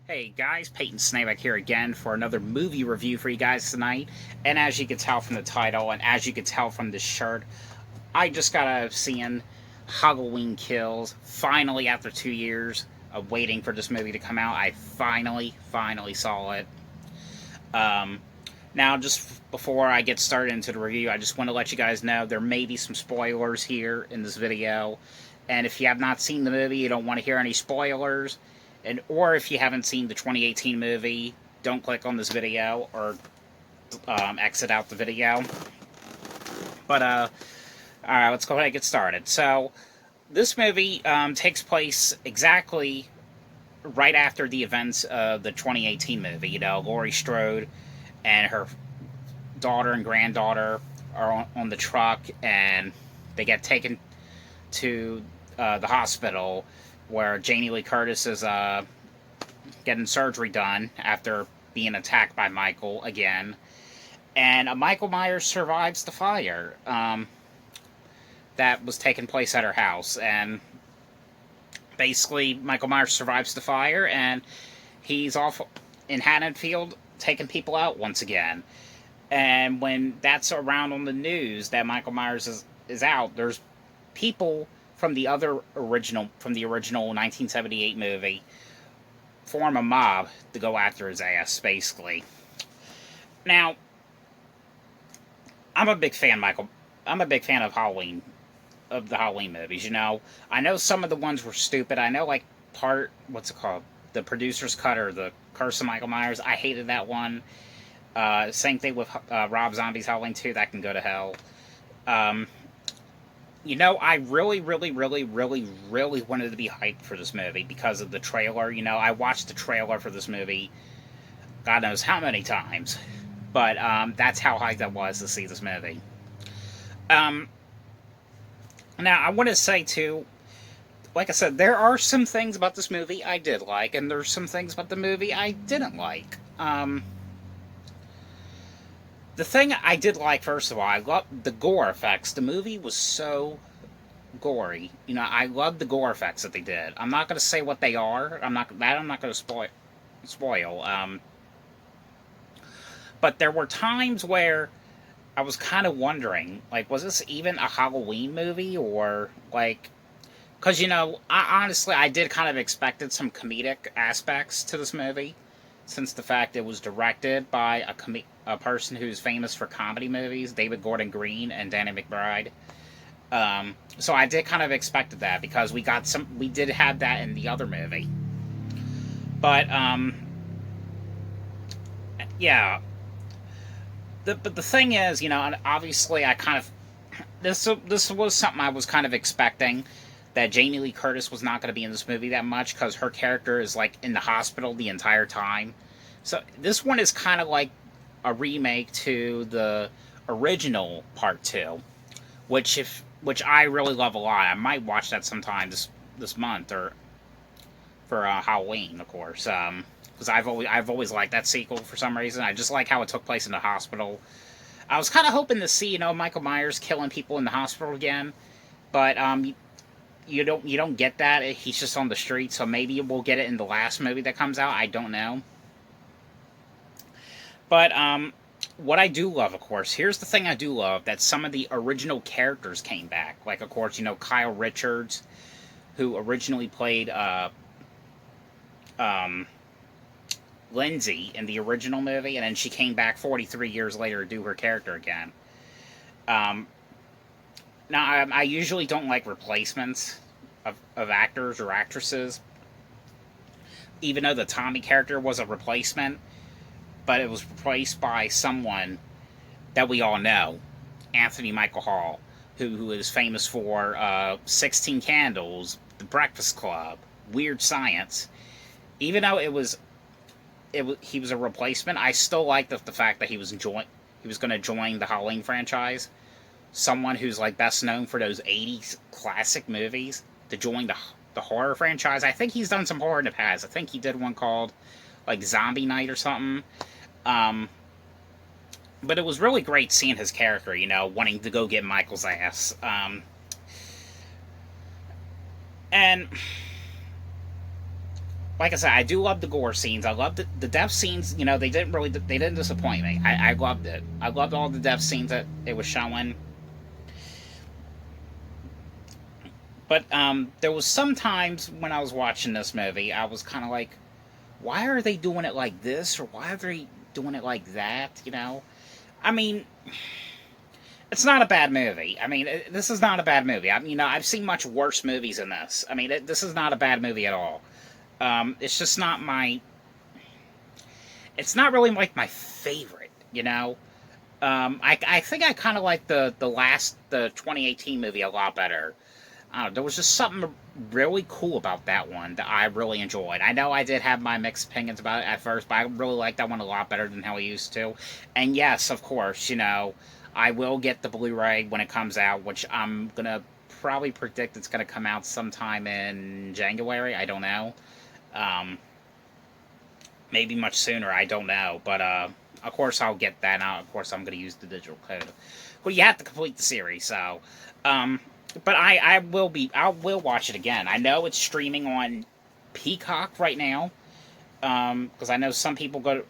Hey guys, Peyton Snabeck here again for another movie review for you guys tonight. And as you can tell from the title, and as you can tell from this shirt, I just got out of seeing Halloween Kills. Finally, after 2 years of waiting for this movie to come out, I finally saw it. Um, Now, just before I get started into the review, I just want to let you guys know there may be some spoilers here in this video. And if you have not seen the movie, you don't want to hear any spoilers, or if you haven't seen the 2018 movie, don't click on this video or exit out the video. But all right, let's go ahead and get started. So this movie takes place exactly right after the events of the 2018 movie. You know, Laurie Strode and her daughter and granddaughter are on the truck, and they get taken to the hospital where Jamie Lee Curtis is getting surgery done after being attacked by Michael again. And Michael Myers survives the fire that was taking place at her house. And basically, Michael Myers survives the fire, and he's off in Haddonfield taking people out once again. And when that's around on the news that Michael Myers is out, there's people from the original 1978 movie form a mob to go after his ass, basically. Now, I'm a big fan, Michael. I'm a big fan of the Halloween movies. You know, I know some of the ones were stupid. I know, like, what's it called? The Producer's Cut, or The Curse of Michael Myers. I hated that one. Same thing with Rob Zombie's Halloween 2. That can go to hell. You know, I really wanted to be hyped for this movie because of the trailer. You know, I watched the trailer for this movie God knows how many times. But that's how hyped I was to see this movie. Now, I want to say, too, like I said, there are some things about this movie I did like, and there's some things about the movie I didn't like. The thing I did like, first of all, I loved the gore effects. The movie was so gory. You know, I love the gore effects that they did. I'm not going to say what they are. I'm not going to spoil. But there were times where I was kind of wondering, like, was this even a Halloween movie, or like, because, you know, honestly, I did kind of expected some comedic aspects to this movie, since the fact it was directed by a person who's famous for comedy movies, David Gordon Green and Danny McBride. So I did kind of expected that, because we did have that in the other movie. But yeah. But the thing is, you know, and obviously I kind of this was something I was kind of expecting, that Jamie Lee Curtis was not going to be in this movie that much, because her character is, like, in the hospital the entire time. So this one is kind of like a remake to the original Part 2, which I really love a lot. I might watch that sometime this month, or for Halloween, of course. Because I've always liked that sequel for some reason. I just like how it took place in the hospital. I was kind of hoping to see, you know, Michael Myers killing people in the hospital again, but you don't get that. He's just on the street, so maybe we'll get it in the last movie that comes out. I don't know. But what I do love, of course, here's the thing I do love, that some of the original characters came back. Like, of course, you know, Kyle Richards, who originally played Lindsay in the original movie, and then she came back 43 years later to do her character again. Now, I usually don't like replacements of actors or actresses, even though the Tommy character was a replacement, but it was replaced by someone that we all know, Anthony Michael Hall, who is famous for 16 Candles, The Breakfast Club, Weird Science. Even though he was a replacement, I still like the fact that he was going to join the Halloween franchise. Someone who's, like, best known for those 80s classic movies to join the horror franchise. I think he's done some horror in the past. I think he did one called, like, Zombie Night or something. But it was really great seeing his character, you know, wanting to go get Michael's ass. And like I said, I do love the gore scenes. I love the death scenes. You know, they didn't disappoint me. I loved it. I loved all the death scenes that it was showing. But there was some times when I was watching this movie, I was kind of like, why are they doing it like this, or why are they doing it like that? You know, I mean, it's not a bad movie. I mean, this is not a bad movie. I mean, you know, I've seen much worse movies than this. I mean, this is not a bad movie at all. It's just not my. It's not really like my favorite. You know, I think I kind of like the 2018 movie a lot better. I don't know, there was just something really cool about that one that I really enjoyed. I know I did have my mixed opinions about it at first, but I really liked that one a lot better than how I used to. And yes, of course, you know, I will get the Blu-ray when it comes out, which I'm gonna probably predict it's gonna come out sometime in January. I don't know. Um, Maybe much sooner. I don't know, but of course I'll get that. Now, of course, I'm gonna use the digital code. Well, you have to complete the series, so. Um, but I will watch it again. I know it's streaming on Peacock right now, because I know some people go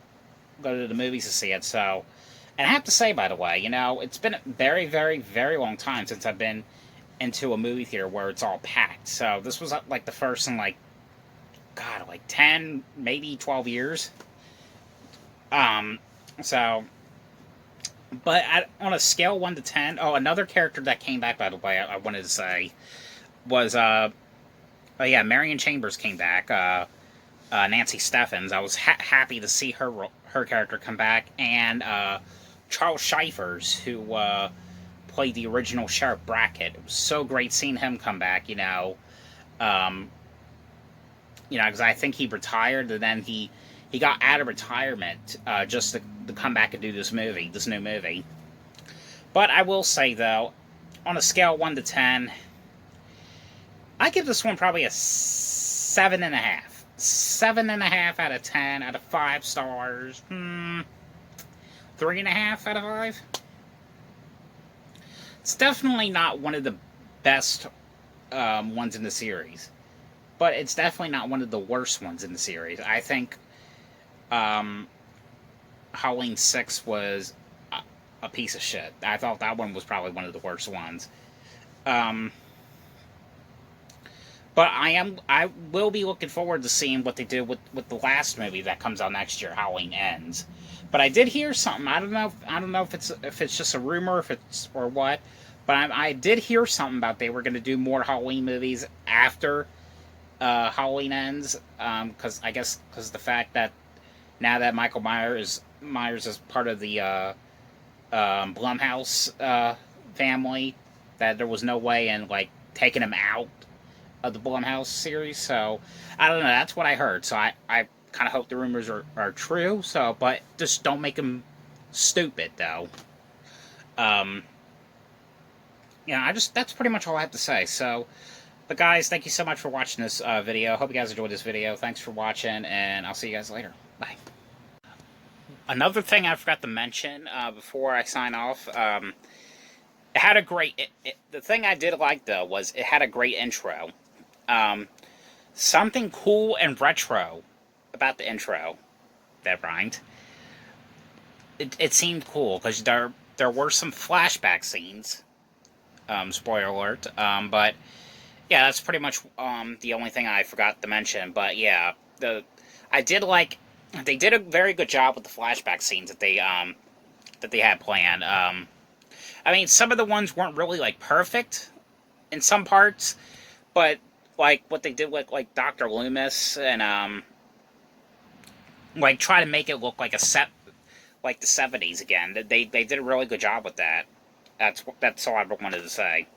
to the movies to see it. So, and I have to say, by the way, you know, it's been a very, very, very long time since I've been into a movie theater where it's all packed. So this was like the first in like, God, like 10, maybe 12 years. Um, so, but on a scale 1 to 10, oh, another character that came back, by the way, I wanted to say was oh yeah, Marion Chambers came back. Nancy Steffens. I was happy to see her character come back, and Charles Cyphers, who played the original Sheriff Brackett. It was so great seeing him come back. Um, because I think he retired, and then he got out of retirement just to come back and do this new movie. But I will say though, on a scale 1 to 10, I give this one probably a 7.5. 7.5 out of 10 out of 5 stars. 3.5 out of 5. It's definitely not one of the best ones in the series, but it's definitely not one of the worst ones in the series. I think um, Halloween 6 was a piece of shit. I thought that one was probably one of the worst ones. Um, but I will be looking forward to seeing what they do with the last movie that comes out next year, Halloween Ends. But I did hear something. I don't know if it's just a rumor, if it's or what. But I did hear something about they were going to do more Halloween movies after Halloween Ends. Because I guess because the fact that now that Michael Myers is part of the Blumhouse family, that there was no way in like taking him out of the Blumhouse series. So I don't know. That's what I heard. So I kind of hope the rumors are true. So, but just don't make them stupid though. Um, that's pretty much all I have to say. So, but guys, thank you so much for watching this video. Hope you guys enjoyed this video. Thanks for watching, and I'll see you guys later. Bye. Another thing I forgot to mention before I sign off. It had a great. The thing I did like though was it had a great intro. Something cool and retro about the intro. That rhymed. It seemed cool because there were some flashback scenes. Spoiler alert. But yeah, that's pretty much the only thing I forgot to mention. But yeah, I did like they did a very good job with the flashback scenes that they had planned. I mean, some of the ones weren't really like perfect in some parts, but like what they did with like Dr. Loomis and like try to make it look like a set like the 70s again. They did a really good job with that. That's all I wanted to say.